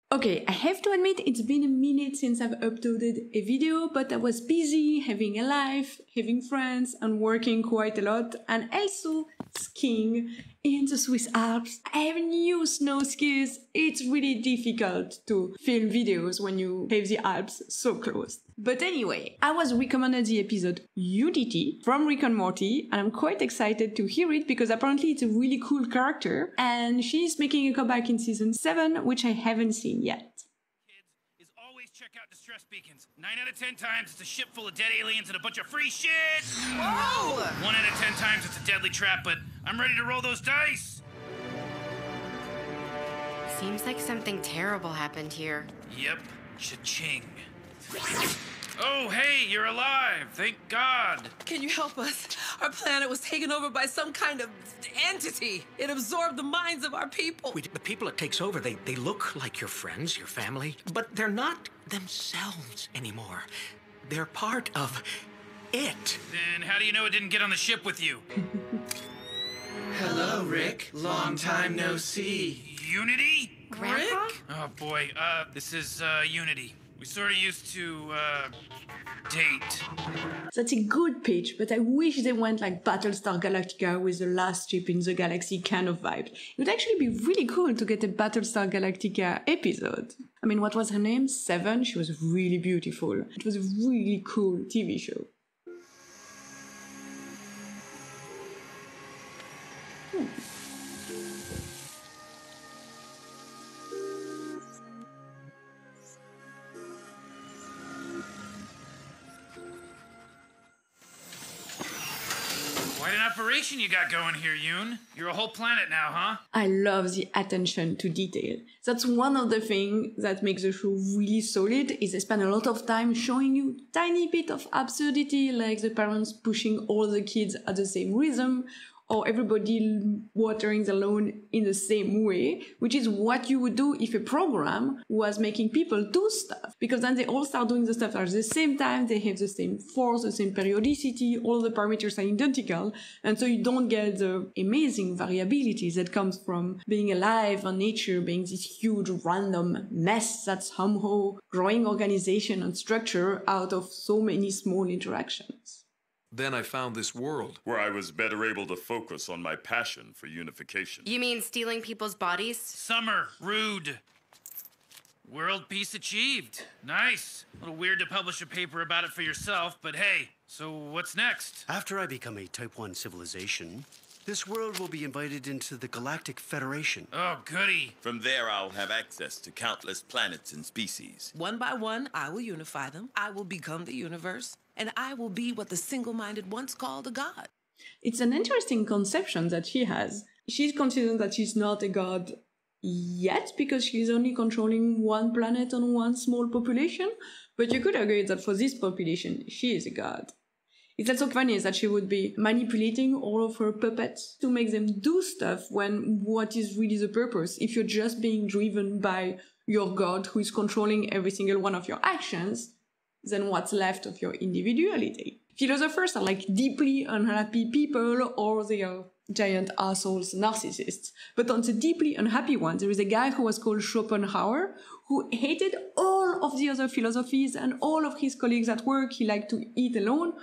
Okay, I have to admit it's been a minute since I've uploaded a video, but I was busy having a life, having friends, and working quite a lot, and also skiing in the Swiss Alps. I have new snow skis. It's really difficult to film videos when you have the Alps so close. But anyway, I was recommended the episode Unity from Rick and Morty, and I'm quite excited to hear it because apparently it's a really cool character, and she's making a comeback in season 7, which I haven't seen yet. Kids is always check out distress beacons. 9 out of 10 times it's a ship full of dead aliens and a bunch of free shit. Whoa! 1 out of 10 times it's a deadly trap, but I'm ready to roll those dice. Seems like something terrible happened here. Yep, cha-ching. Oh, hey, you're alive. Thank God. Can you help us? Our planet was taken over by some kind of entity. It absorbed the minds of our people. The people it takes over, they look like your friends, your family, but they're not themselves anymore. They're part of it. Then how do you know it didn't get on the ship with you? Hello, Rick. Long time no see. Unity? Grandpa? Rick? Oh, boy. This is, Unity. We sort of used to, date. That's a good pitch, but I wish they went like Battlestar Galactica with the last ship in the galaxy kind of vibe. It would actually be really cool to get a Battlestar Galactica episode. I mean, what was her name? Seven? She was really beautiful. It was a really cool TV show. Quite an operation you got going here, Yoon. You're a whole planet now, huh? I love the attention to detail. That's one of the things that makes the show really solid, is they spend a lot of time showing you tiny bit of absurdity, like the parents pushing all the kids at the same rhythm, or everybody watering the lawn in the same way, which is what you would do if a program was making people do stuff. Because then they all start doing the stuff at the same time, they have the same force, the same periodicity, all the parameters are identical, and so you don't get the amazing variability that comes from being alive and nature being this huge random mess that's somehow growing organization and structure out of so many small interactions. Then I found this world. Where I was better able to focus on my passion for unification. You mean stealing people's bodies? Summer, rude. World peace achieved. Nice. A little weird to publish a paper about it for yourself, but hey, so what's next? After I become a Type 1 civilization, this world will be invited into the Galactic Federation. Oh, goody. From there, I'll have access to countless planets and species. One by one, I will unify them. I will become the universe. And I will be what the single-minded once called a god. It's an interesting conception that she has. She's considering that she's not a god yet because she's only controlling one planet and one small population, but you could argue that for this population, she is a god. It's also funny that she would be manipulating all of her puppets to make them do stuff when what is really the purpose? If you're just being driven by your god who is controlling every single one of your actions, then what's left of your individuality? Philosophers are like deeply unhappy people, or they are giant assholes, narcissists. But on the deeply unhappy one, there is a guy who was called Schopenhauer, who hated all of the other philosophies and all of his colleagues at work. He liked to eat alone.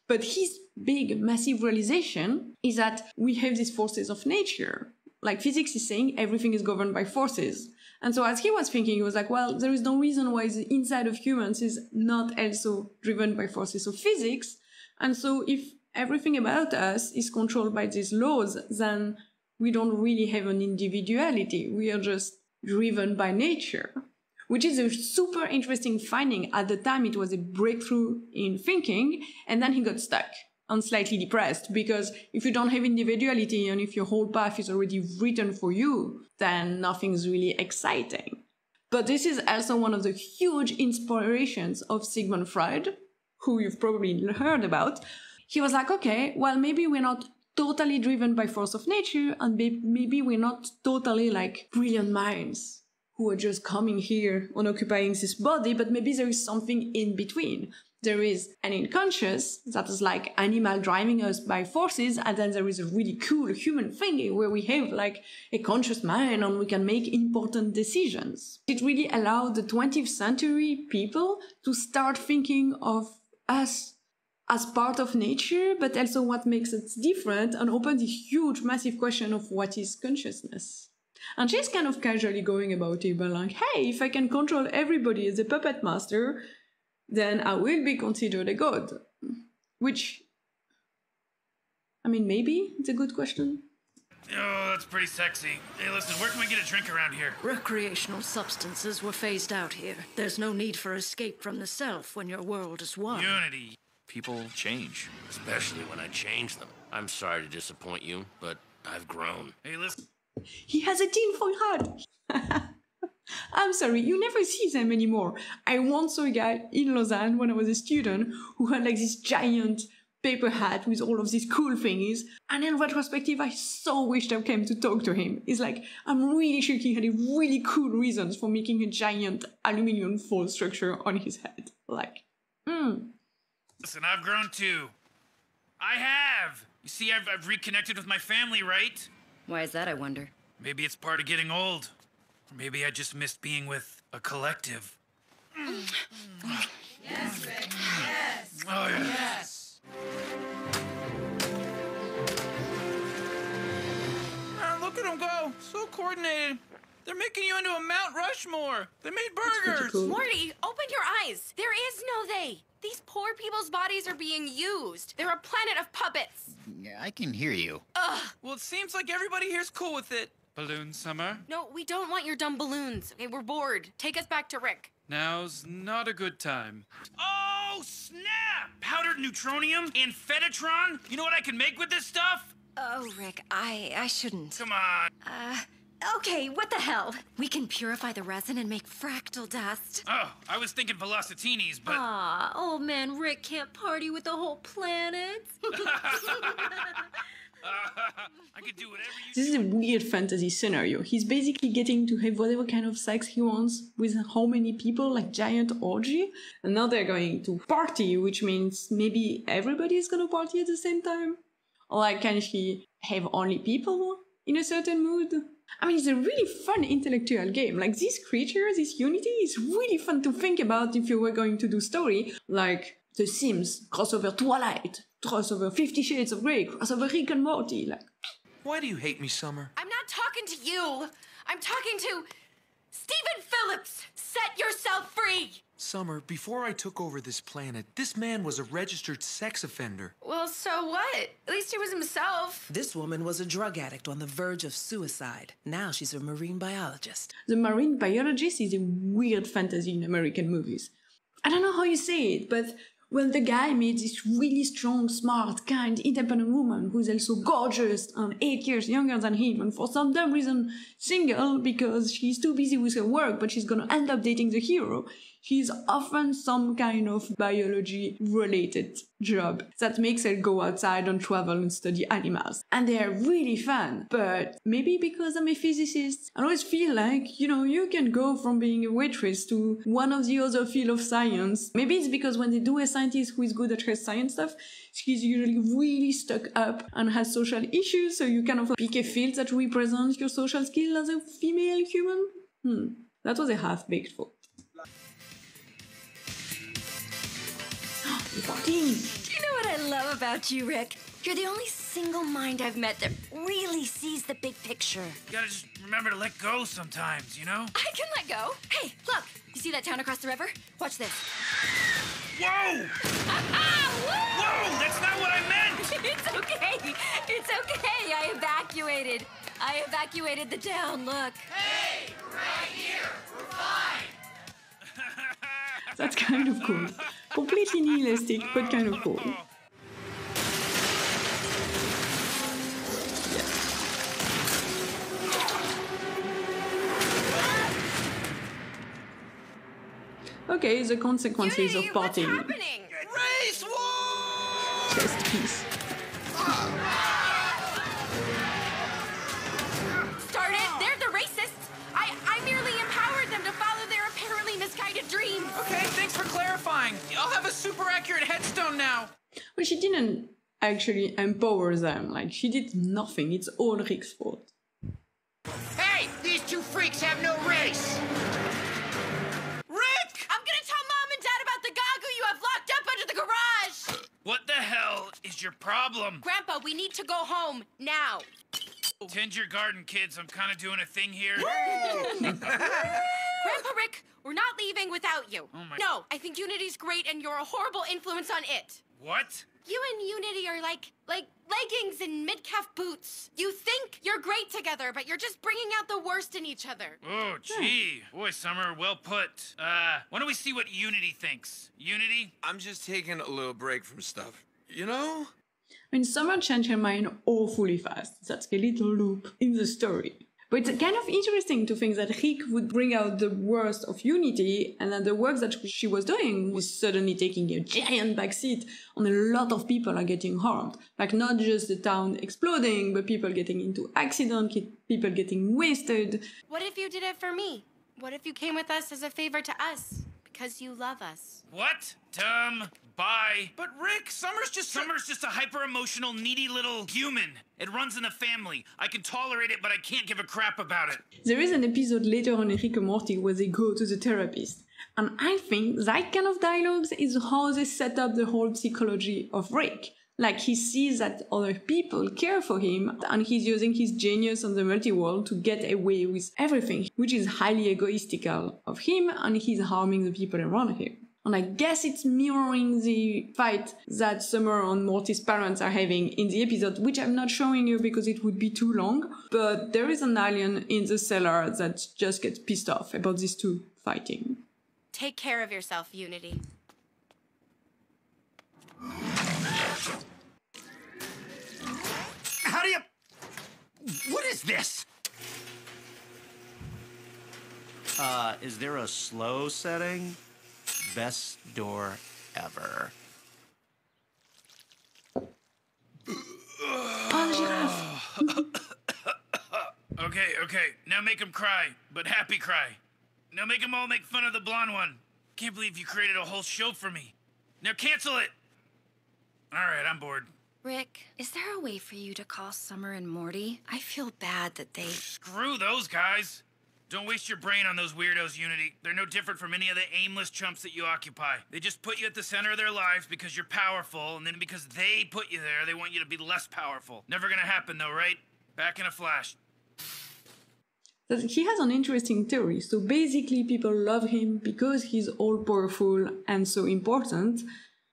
But his big, massive realization is that we have these forces of nature. Like physics is saying everything is governed by forces. And so as he was thinking, he was like, well, there is no reason why the inside of humans is not also driven by forces of physics. And so if everything about us is controlled by these laws, then we don't really have an individuality. We are just driven by nature, which is a super interesting finding. At the time, it was a breakthrough in thinking, and then he got stuck and slightly depressed, because if you don't have individuality and if your whole path is already written for you, then nothing's really exciting. But this is also one of the huge inspirations of Sigmund Freud, who you've probably heard about. He was like, okay, well, maybe we're not totally driven by force of nature, and maybe we're not totally like brilliant minds who are just coming here and occupying this body, but maybe there is something in between. there is an unconscious that is like animal driving us by forces, and then there is a really cool human thing where we have like a conscious mind and we can make important decisions. It really allowed the 20th century people to start thinking of us as part of nature, but also what makes it different, and open this huge, massive question of what is consciousness. And she's kind of casually going about it, but like, hey, if I can control everybody as a puppet master, then I will be considered a god. Which, I mean, maybe it's a good question. Oh, that's pretty sexy. Hey, listen, where can we get a drink around here? Recreational substances were phased out here. There's no need for escape from the self when your world is one. Unity. People change, especially when I change them. I'm sorry to disappoint you, but I've grown. Hey, listen. He has a tinfoil hat! I'm sorry, you never see them anymore. I once saw a guy in Lausanne when I was a student who had like this giant paper hat with all of these cool thingies, and in retrospective I so wished I came to talk to him. It's like, I'm really sure he had a really cool reasons for making a giant aluminium foil structure on his head. Like, Listen, I've grown too. I have! You see, I've reconnected with my family, right? Why is that, I wonder? Maybe it's part of getting old. Or maybe I just missed being with a collective. Yes, Rick. Yes. Oh, yeah. Yes. Look at them go. So coordinated. They're making you into a Mount Rushmore. They made burgers. Cool. Morty, open your eyes. There is no they. These poor people's bodies are being used. They're a planet of puppets. Yeah, I can hear you. Ugh. Well, it seems like everybody here's cool with it. Balloon Summer? No, we don't want your dumb balloons. Okay, we're bored. Take us back to Rick. Now's not a good time. Oh, snap! Powdered neutronium? Amphetatron? You know what I can make with this stuff? Oh, Rick, I shouldn't. Come on. Okay, what the hell? We can purify the resin and make fractal dust. Oh, I was thinking velocitinis, but... Aw, old man Rick can't party with the whole planet. I could do whatever you... This is a weird fantasy scenario. He's basically getting to have whatever kind of sex he wants with how many people, like giant orgy. And now they're going to party, which means maybe everybody is gonna party at the same time. Or like, can she have only people in a certain mood? I mean, it's a really fun intellectual game. Like, this creature, this unity, is really fun to think about if you were going to do story. Like, The Sims, crossover Twilight, crossover 50 Shades of Grey, crossover Rick and Morty, like... Why do you hate me, Summer? I'm not talking to you. I'm talking to Stephen Phillips. Set yourself free. Summer, before I took over this planet, this man was a registered sex offender. Well, so what? At least he was himself. This woman was a drug addict on the verge of suicide. Now she's a marine biologist. The marine biologist is a weird fantasy in American movies. I don't know how you say it, but when the guy meets this really strong, smart, kind, independent woman who's also gorgeous and 8 years younger than him, and for some dumb reason single because she's too busy with her work, but she's gonna end up dating the hero, she's often some kind of biology-related job that makes her go outside and travel and study animals. And they are really fun, but maybe because I'm a physicist, I always feel like, you know, you can go from being a waitress to one of the other field of science. Maybe it's because when they do a scientist who is good at her science stuff, she's usually really stuck up and has social issues, so you kind of pick a field that represents your social skill as a female human. That was a half-baked thought. Do you know what I love about you, Rick? You're the only single mind I've met that really sees the big picture. You gotta just remember to let go sometimes, you know? I can let go. Hey, look. You see that town across the river? Watch this. Whoa! Whoa! That's not what I meant! It's okay. It's okay. I evacuated the town. Look. Hey, we're right here. We're fine. That's kind of cool. Completely nihilistic, but kind of cool. Okay, the consequences of partying. Race war! Chest piece. Start it. They're the racists. I merely empowered them to follow their apparently misguided dreams. Okay, thanks for clarifying. I'll have a super super accurate headstone now. Well, she didn't actually empower them. Like, she did nothing. It's all Rick's fault. Hey, these two freaks have no race. Rick! I'm gonna tell Mom and Dad about the Gagu you have locked up under the garage! What the hell is your problem? Grandpa, we need to go home, now. Tend your garden, kids. I'm kind of doing a thing here. Grandpa Rick, we're not leaving without you. Oh my... No, I think Unity's great and you're a horrible influence on it. What? You and Unity are like leggings and mid-calf boots. You think you're great together, but you're just bringing out the worst in each other. Oh, gee. Boy, Summer, well put. Why don't we see what Unity thinks? Unity? I'm just taking a little break from stuff. You know? I mean, Summer changed her mind awfully fast. That's a little loop in the story. But it's kind of interesting to think that Rick would bring out the worst of Unity, and that the work that she was doing was suddenly taking a giant backseat, and a lot of people are getting harmed. Like, not just the town exploding, but people getting into accidents, people getting wasted. What if you did it for me? What if you came with us as a favor to us? Because you love us. What? Dumb. Bye. But Rick, Summer's just a hyper-emotional, needy little human. It runs in the family. I can tolerate it, but I can't give a crap about it. There is an episode later on in Rick and Morty where they go to the therapist. And I think that kind of dialogues is how they set up the whole psychology of Rick. Like, he sees that other people care for him, and he's using his genius on the multi-world to get away with everything, which is highly egoistical of him, and he's harming the people around him. And I guess it's mirroring the fight that Summer and Morty's parents are having in the episode, which I'm not showing you because it would be too long, but there is an alien in the cellar that just gets pissed off about these two fighting. Take care of yourself, Unity. How do you... What is this? Is there a slow setting? Best door ever. Okay. Now make him cry, but happy cry. Now make them all make fun of the blonde one. Can't believe you created a whole show for me. Now cancel it. All right, I'm bored. Rick, is there a way for you to call Summer and Morty? I feel bad that they... Screw those guys. Don't waste your brain on those weirdos, Unity. They're no different from any of the aimless chumps that you occupy. They just put you at the center of their lives because you're powerful, and then because they put you there, they want you to be less powerful. Never gonna happen though, right? Back in a flash. He has an interesting theory. So basically people love him because he's all-powerful and so important,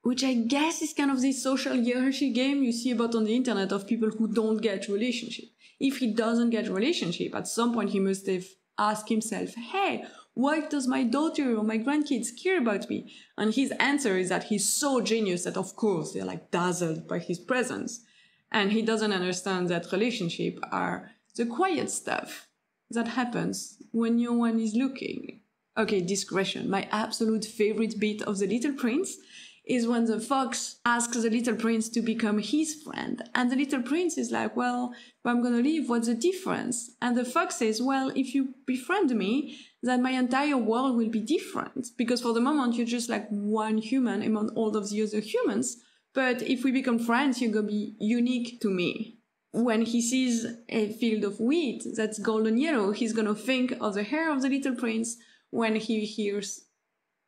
which I guess is kind of this social hierarchy game you see about on the internet of people who don't get relationship. If he doesn't get relationship, at some point he must have asked himself, hey, why does my daughter or my grandkids care about me? And his answer is that he's so genius that of course they're like dazzled by his presence. And he doesn't understand that relationships are the quiet stuff that happens when no one is looking. Okay, discretion. My absolute favorite bit of The Little Prince is when the fox asks the little prince to become his friend. And the little prince is like, well, if I'm gonna leave, what's the difference? And the fox says, well, if you befriend me, then my entire world will be different. Because for the moment, you're just like one human among all of the other humans. But if we become friends, you're gonna be unique to me. When he sees a field of wheat that's golden yellow, he's gonna think of the hair of the little prince. When he hears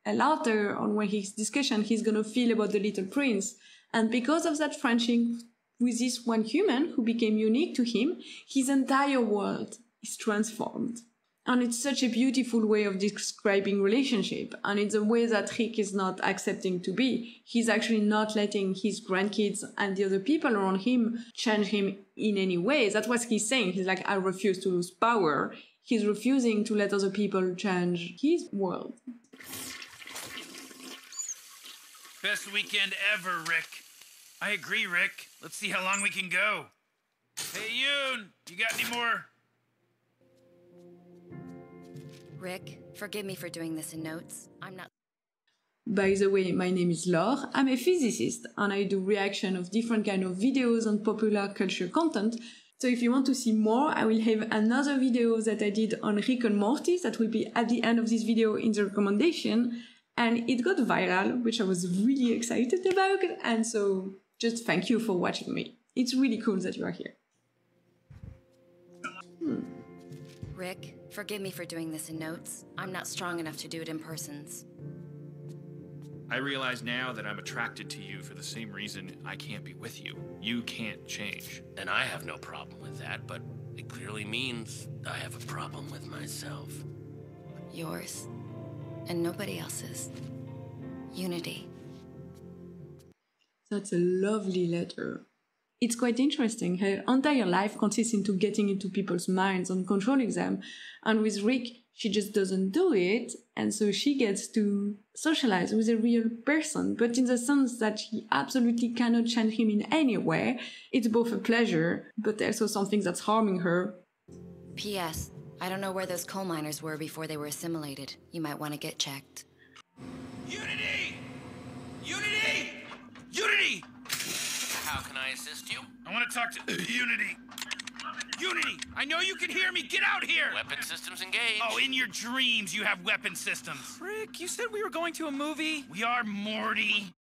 a laughter on when his discussion, he's gonna feel about the little prince. And because of that friendship with this one human who became unique to him, his entire world is transformed. And it's such a beautiful way of describing relationship. And it's a way that Rick is not accepting to be. He's actually not letting his grandkids and the other people around him change him in any way. That's what he's saying. He's like, I refuse to lose power. He's refusing to let other people change his world. Best weekend ever, Rick. I agree, Rick. Let's see how long we can go. Hey, Yoon, you got any more? Rick, forgive me for doing this in notes. I'm not... By the way, my name is Laure. I'm a physicist and I do reaction of different kind of videos on popular culture content. So if you want to see more, I will have another video that I did on Rick and Morty that will be at the end of this video in the recommendation. And it got viral, which I was really excited about. And so just thank you for watching me. It's really cool that you are here. Rick, forgive me for doing this in notes. I'm not strong enough to do it in persons. I realize now that I'm attracted to you for the same reason I can't be with you. You can't change. And I have no problem with that, but it clearly means I have a problem with myself. Yours. And nobody else's. Unity. That's a lovely letter. It's quite interesting. Her entire life consists into getting into people's minds and controlling them. And with Rick, she just doesn't do it. And so she gets to socialize with a real person, but in the sense that she absolutely cannot change him in any way. It's both a pleasure, but also something that's harming her. P.S. I don't know where those coal miners were before they were assimilated. You might want to get checked. Unity! Unity! Unity! How can I assist you? I want to talk to Unity. Unity, I know you can hear me. Get out here! Weapon systems engaged. Oh, in your dreams you have weapon systems. Rick, you said we were going to a movie. We are, Morty.